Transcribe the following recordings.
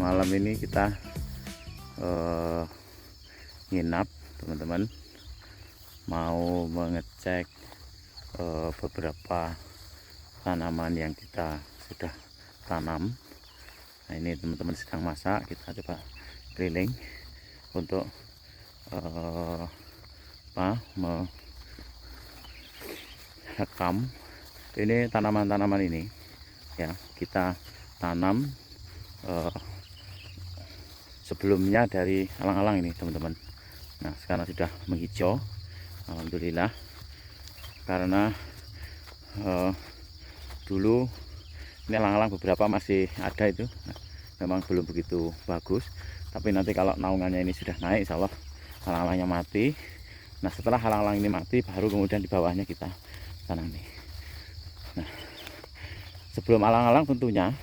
malam ini kita nginap teman-teman, mau mengecek beberapa tanaman yang kita sudah tanam. Nah ini teman-teman sedang masak, kita coba keliling untuk merekam ini tanaman-tanaman ini ya, kita tanam sebelumnya dari alang-alang ini teman-teman. Nah sekarang sudah menghijau, alhamdulillah, karena dulu ini alang-alang beberapa masih ada itu, memang belum begitu bagus, tapi nanti kalau naungannya ini sudah naik, insya Allah alang-alangnya mati. Nah setelah alang-alang ini mati, baru kemudian di bawahnya kita tanami. Nah sebelum alang-alang tentunya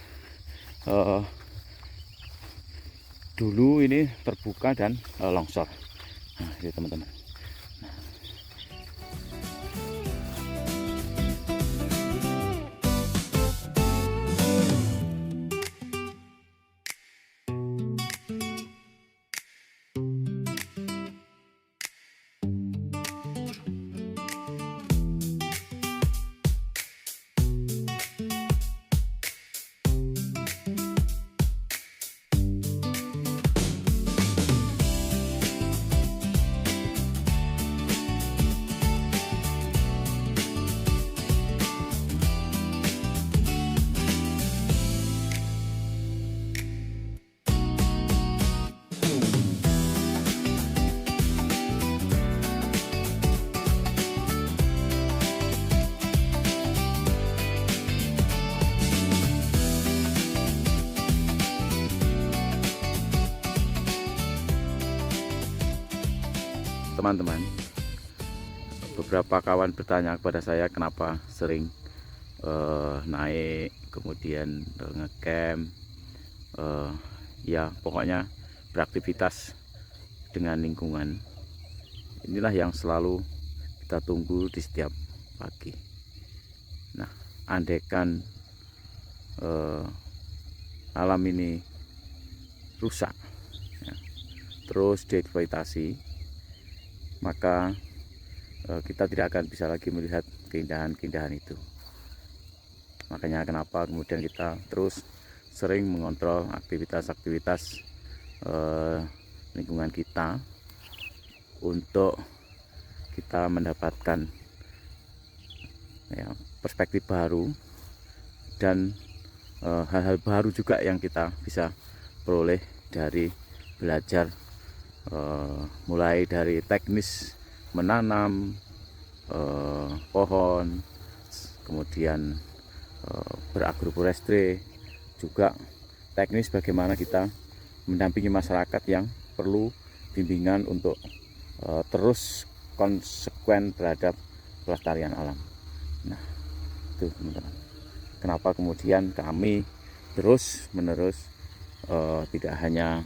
dulu ini terbuka dan longsor. Nah ini teman-teman. Teman-teman, beberapa kawan bertanya kepada saya kenapa sering naik kemudian ngecamp, ya pokoknya beraktivitas dengan lingkungan. Inilah yang selalu kita tunggu di setiap pagi. Nah andaikan alam ini rusak ya, terus dieksploitasi, maka kita tidak akan bisa lagi melihat keindahan-keindahan itu. Makanya kenapa kemudian kita terus sering mengontrol aktivitas-aktivitas lingkungan kita, untuk kita mendapatkan ya, perspektif baru dan hal-hal baru juga yang kita bisa peroleh dari belajar, mulai dari teknis menanam pohon, kemudian beragroforestry, juga teknis bagaimana kita mendampingi masyarakat yang perlu bimbingan untuk terus konsekuen terhadap pelestarian alam. Nah itu teman-teman, kenapa kemudian kami terus menerus tidak hanya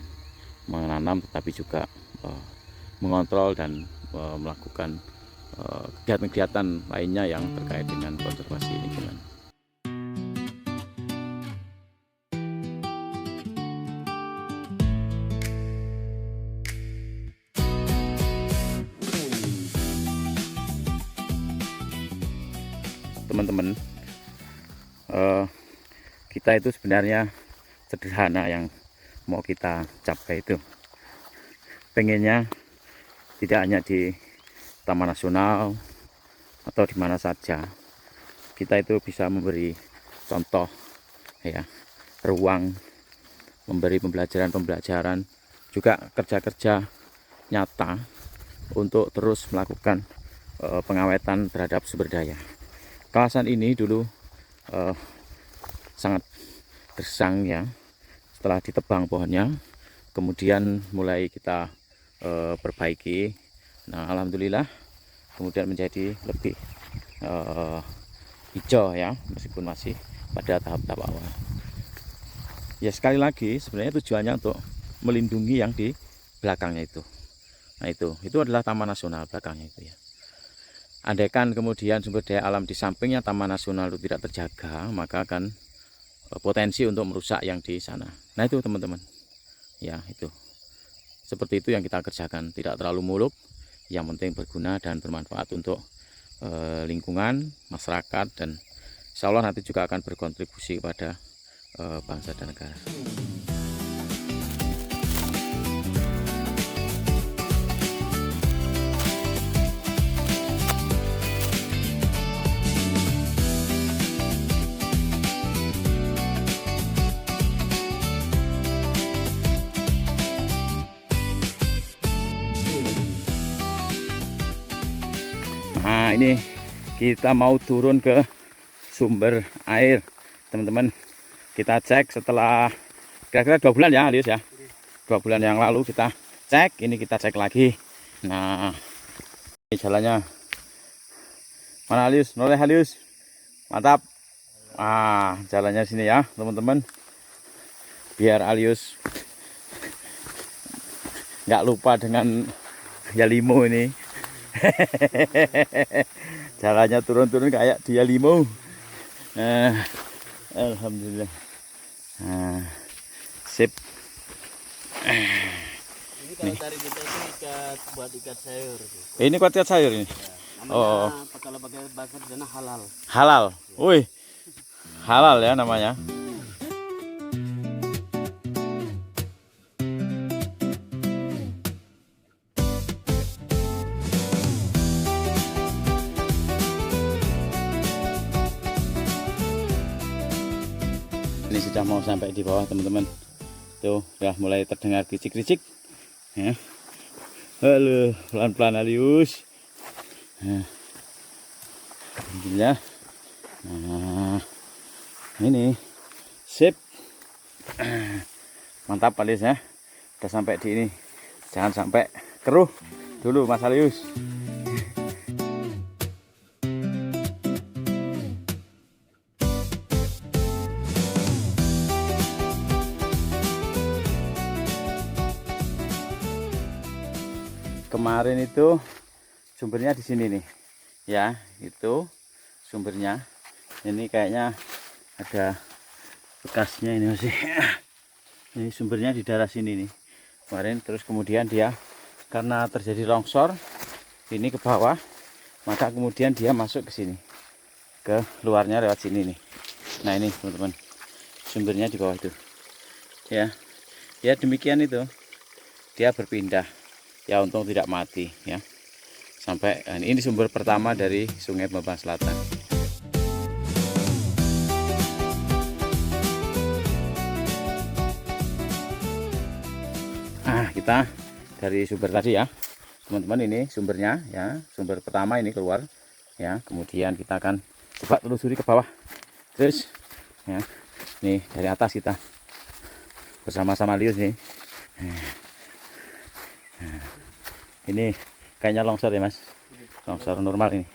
menanam tetapi juga mengontrol dan melakukan kegiatan-kegiatan lainnya yang terkait dengan konservasi lingkungan. Teman-teman, kita itu sebenarnya sederhana yang mau kita capai itu. Pengennya tidak hanya di Taman Nasional atau di mana saja, kita itu bisa memberi contoh ya, ruang, memberi pembelajaran juga kerja-kerja nyata untuk terus melakukan pengawetan terhadap sumber daya. Kawasan ini dulu sangat gersang ya, setelah ditebang pohonnya, kemudian mulai kita perbaiki. Nah alhamdulillah kemudian menjadi lebih hijau ya, meskipun masih pada tahap-tahap awal. Ya sekali lagi sebenarnya tujuannya untuk melindungi yang di belakangnya itu. Nah itu adalah Taman Nasional belakangnya itu ya. Andaikan kemudian sumber daya alam di sampingnya Taman Nasional itu tidak terjaga, maka akan potensi untuk merusak yang di sana. Nah itu teman-teman. Ya, itu. Seperti itu yang kita kerjakan, tidak terlalu muluk, yang penting berguna dan bermanfaat untuk lingkungan, masyarakat, dan insya Allah nanti juga akan berkontribusi kepada bangsa dan negara. Nah, ini kita mau turun ke sumber air, teman-teman. Kita cek setelah kira-kira 2 bulan ya, Alius ya. 2 bulan yang lalu kita cek, ini kita cek lagi. Nah, ini jalannya. Mana Alius? Noleh Alius. Mantap. Jalannya sini ya, teman-teman. Biar Alius nggak lupa dengan Yalimo ini. Jalannya turun-turun kayak dia limo. Alhamdulillah. Sip. Ini kalau cari kita itu ikat buat ikat sayur. Ini kuat ikat sayur ini. Namanya kalau pakai bakar sana halal. Halal. Wih. Halal ya namanya. Ini sudah mau sampai di bawah, teman-teman. Tuh, udah mulai terdengar kricik-kricik. Ya. Halo, pelan-pelan Alius. Alhamdulillah. Nah, ini sip. Mantap Alius ya. Udah sampai di ini. Jangan sampai keruh dulu Mas Alius. Kemarin itu sumbernya di sini nih, ya itu sumbernya. Ini kayaknya ada bekasnya ini masih. Ini sumbernya di daerah sini nih. Kemarin terus kemudian dia karena terjadi longsor ini ke bawah, maka kemudian dia masuk ke sini, ke luarnya lewat sini nih. Nah ini teman-teman, sumbernya di bawah itu. Ya, ya demikian itu. Dia berpindah. Ya untung tidak mati ya. Sampai ini sumber pertama dari Sungai Bambang Selatan. Kita dari sumber tadi ya, teman-teman, ini sumbernya ya. Sumber pertama ini keluar ya. Kemudian kita akan coba telusuri ke bawah. Terus ya, nih dari atas kita bersama-sama Lius nih. Ini kayaknya longsor ya Mas, longsor normal ini.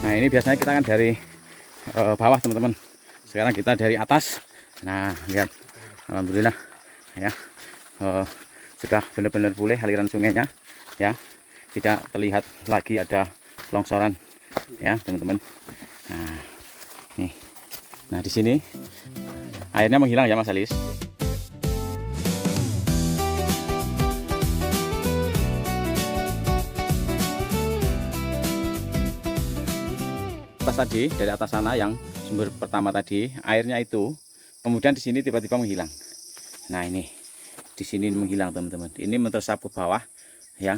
Nah ini biasanya kita kan dari bawah teman-teman, sekarang kita dari atas. Nah lihat, alhamdulillah ya, sudah benar-benar pulih aliran sungainya ya, tidak terlihat lagi ada longsoran ya teman-teman. Nah nih, nah di sini airnya menghilang ya Mas Alis. Atas tadi, dari atas sana yang sumber pertama tadi, airnya itu kemudian di sini tiba-tiba menghilang. Nah ini di sini menghilang teman-teman. Ini meresap ke bawah ya.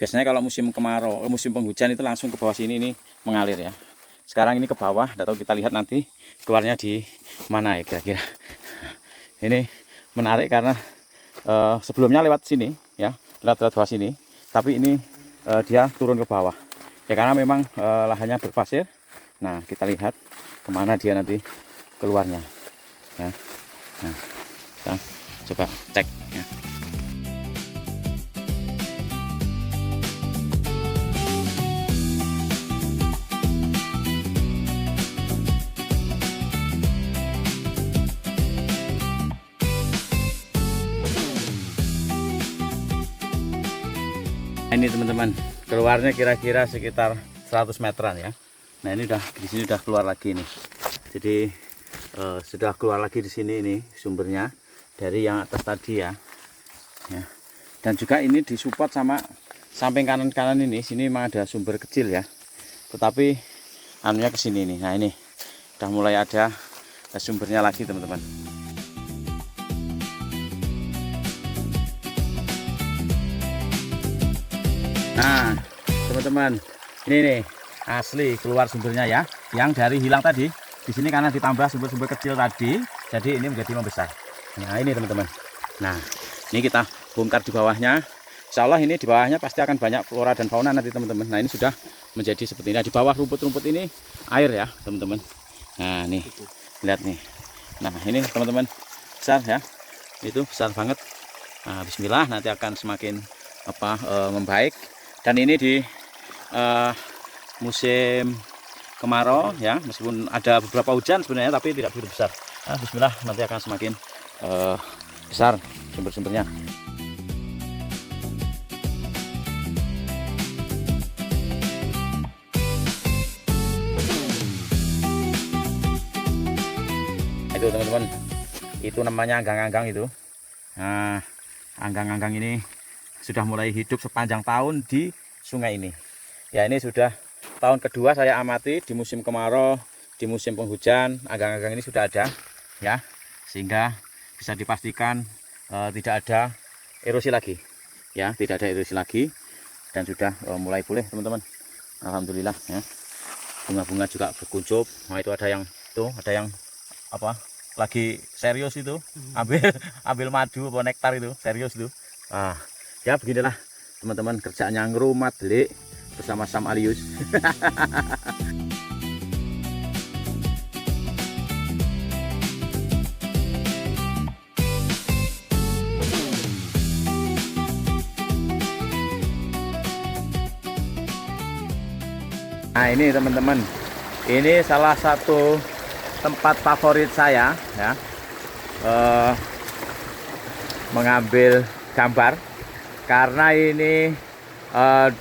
Biasanya kalau musim kemarau, musim penghujan itu langsung ke bawah sini, ini mengalir ya. Sekarang ini ke bawah, tidak tahu, kita lihat nanti keluarnya di mana ya kira-kira. Ini menarik karena sebelumnya lewat sini ya, lewat bawah sini, tapi ini dia turun ke bawah ya karena memang lahannya berpasir. Nah kita lihat kemana dia nanti keluarnya ya. Nah kita coba cek ya. Ini teman-teman, keluarnya kira-kira sekitar 100 meteran ya. Nah ini udah di sini udah keluar lagi nih. Jadi sudah keluar lagi di sini ini sumbernya dari yang atas tadi ya. Dan juga ini disupport sama samping kanan-kanan ini. Sini memang ada sumber kecil ya. Tetapi anunya ke sini nih. Nah ini udah mulai ada sumbernya lagi teman-teman. Nah teman-teman, ini nih asli keluar sumbernya ya. Yang dari hilang tadi di sini karena ditambah sumber-sumber kecil tadi, jadi ini menjadi membesar. Nah ini teman-teman. Nah ini kita bongkar di bawahnya. Insya Allah ini di bawahnya pasti akan banyak flora dan fauna nanti teman-teman. Nah ini sudah menjadi seperti ini. Di bawah rumput-rumput ini air ya teman-teman. Nah nih lihat nih. Nah ini teman-teman besar ya. Itu besar banget. Nah, bismillah nanti akan semakin membaik. Dan ini di musim kemarau ya, meskipun ada beberapa hujan sebenarnya tapi tidak begitu besar. Nah, bismillah nanti akan semakin besar sumber-sumbernya. Itu teman-teman, itu namanya anggang-anggang itu. Nah, anggang-anggang ini sudah mulai hidup sepanjang tahun di sungai ini. Ya ini sudah tahun kedua saya amati di musim kemarau, di musim penghujan, anggang-anggang ini sudah ada ya, sehingga bisa dipastikan tidak ada erosi lagi ya, tidak ada erosi lagi dan sudah mulai pulih teman-teman. Alhamdulillah ya. Bunga-bunga juga berkuncup. Nah itu ada yang lagi serius itu ambil madu atau nektar itu serius itu. Ya beginilah teman-teman kerjaannya ngerumat delik bersama Sam Alius. Nah ini teman-teman, ini salah satu tempat favorit saya ya, mengambil gambar. Karena ini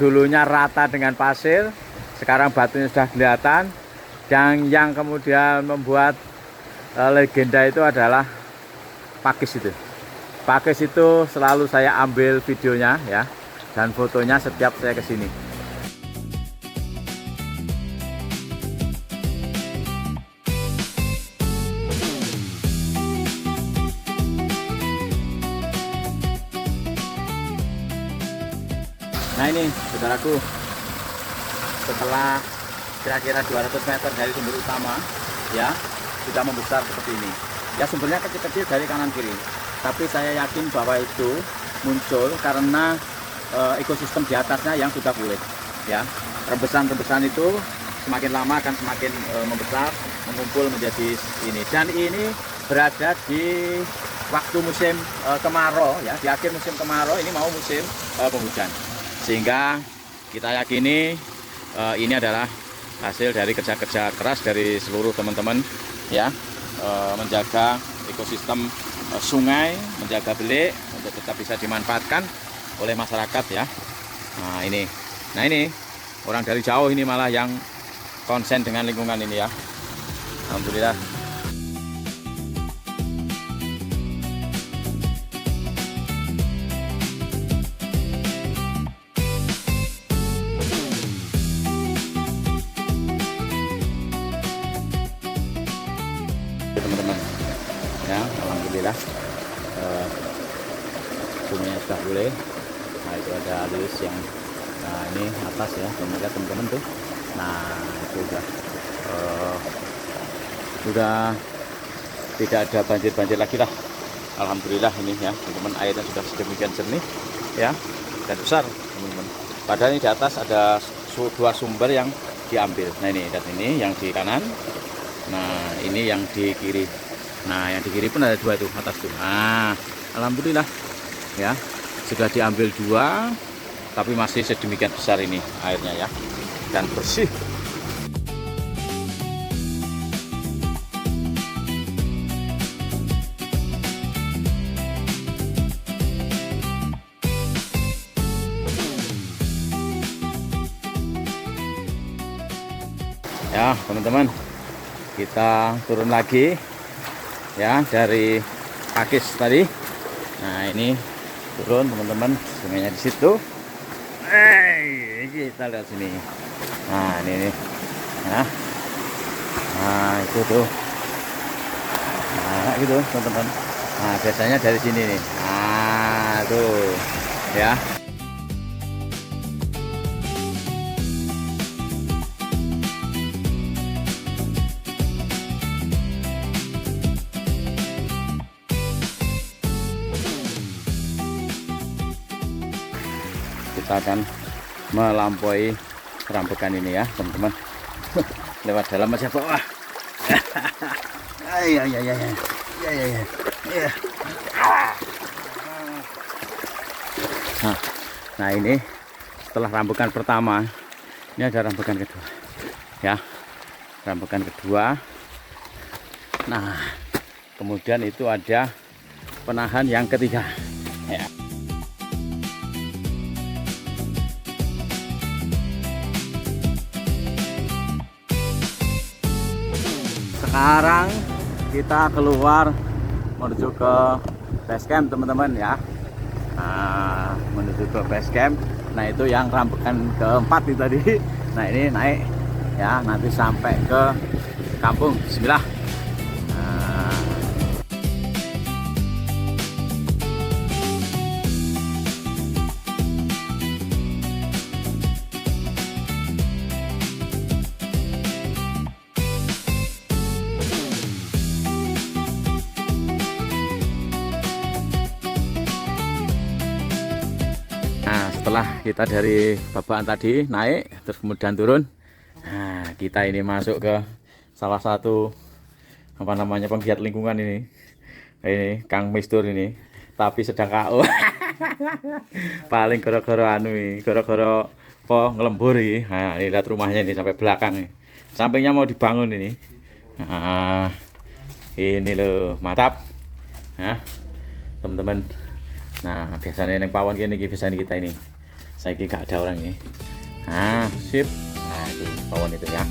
dulunya rata dengan pasir, sekarang batunya sudah kelihatan. Dan yang kemudian membuat legenda itu adalah pakis itu. Pakis itu selalu saya ambil videonya ya, dan fotonya setiap saya kesini. Nah ini saudaraku, setelah kira-kira 200 meter dari sumber utama ya, sudah membesar seperti ini ya. Sumbernya kecil-kecil dari kanan kiri, tapi saya yakin bahwa itu muncul karena ekosistem di atasnya yang sudah pulih ya. Rembesan-rembesan itu semakin lama akan semakin membesar, mengumpul menjadi ini. Dan ini berada di waktu musim kemarau ya, di akhir musim kemarau, ini mau musim penghujan. Sehingga kita yakini ini adalah hasil dari kerja-kerja keras dari seluruh teman-teman ya, menjaga ekosistem sungai, menjaga belik untuk tetap bisa dimanfaatkan oleh masyarakat ya. Nah ini orang dari jauh ini malah yang konsen dengan lingkungan ini ya. Alhamdulillah. Teman-teman ya, alhamdulillah bunganya sudah boleh. Nah itu ada alus yang ini atas ya, teman-teman tuh. Nah itu sudah tidak ada banjir-banjir lagi lah, alhamdulillah ini ya teman-teman. Airnya sudah sedemikian jernih ya dan besar teman-teman. Padahal ini di atas ada dua sumber yang diambil. Nah ini, dan ini yang di kanan. Nah ini yang di kiri. Nah yang di kiri pun ada dua itu atas tuh. Nah alhamdulillah ya, sudah diambil dua, tapi masih sedemikian besar ini airnya ya, dan bersih. Ya teman-teman, kita turun lagi ya dari Pakis tadi. Nah ini turun teman-teman, sungainya di situ. Kita lihat sini. Nah ini nih. Nah itu tuh. Nah gitu teman-teman. Nah biasanya dari sini nih. Nah tuh ya. Kita akan melampaui rambukan ini ya teman-teman. Lewat dalam aja bawah. Nah ini setelah rambukan pertama, ini ada rambukan kedua ya, rambukan kedua. Nah kemudian itu ada penahan yang ketiga ya. Sekarang kita keluar menuju ke base camp teman-teman ya. Nah, menuju ke base camp. Nah itu yang rambukan keempat itu tadi. Nah ini naik ya, nanti sampai ke kampung. Bismillah. Nah setelah kita dari babaan tadi naik terus kemudian turun, nah kita ini masuk ke salah satu apa namanya penggiat lingkungan ini Kang Mistur ini, tapi sedang KO. Paling gara-gara anu ini, gara-gara ngelembur ini. Nah ini lihat rumahnya ini sampai belakang nih, sampingnya mau dibangun ini. Nah ini loh mantap ya teman-teman. Nah biasanya yang pawon gini biasanya kita ini saya gak ada orang ini. Nah sip, nah itu pawon itu ya.